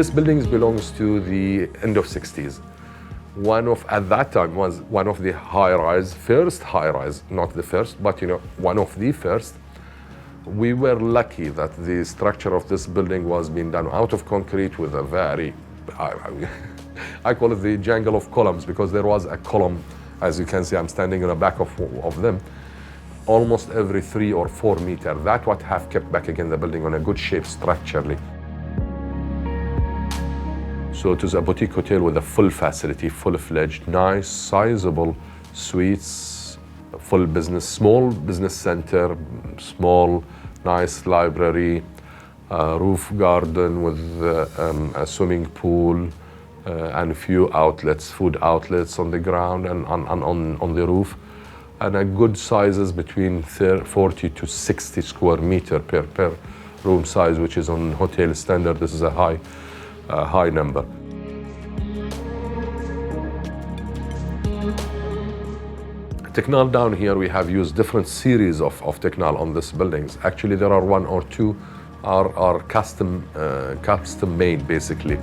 This building belongs to the end of 60s. At that time, was one of the high-rise, first high-rise, not the first, but one of the first. We were lucky that the structure of this building was being done out of concrete with a very, I call it the jungle of columns, because there was a column, as you can see, I'm standing in the back of them, almost every 3 or 4 meters. That's what have kept back again the building on a good shape structurally. So it is a boutique hotel with a full facility, full-fledged, nice, sizable suites, full business, small business center, small, nice library, roof garden with a swimming pool, and a few outlets, food outlets on the ground and on the roof, and a good sizes between 40 to 60 square meter per room size, which is on hotel standard. This is a high number. Technal down here, we have used different series of Technal on these buildings. Actually, there are 1 or 2 are custom made basically.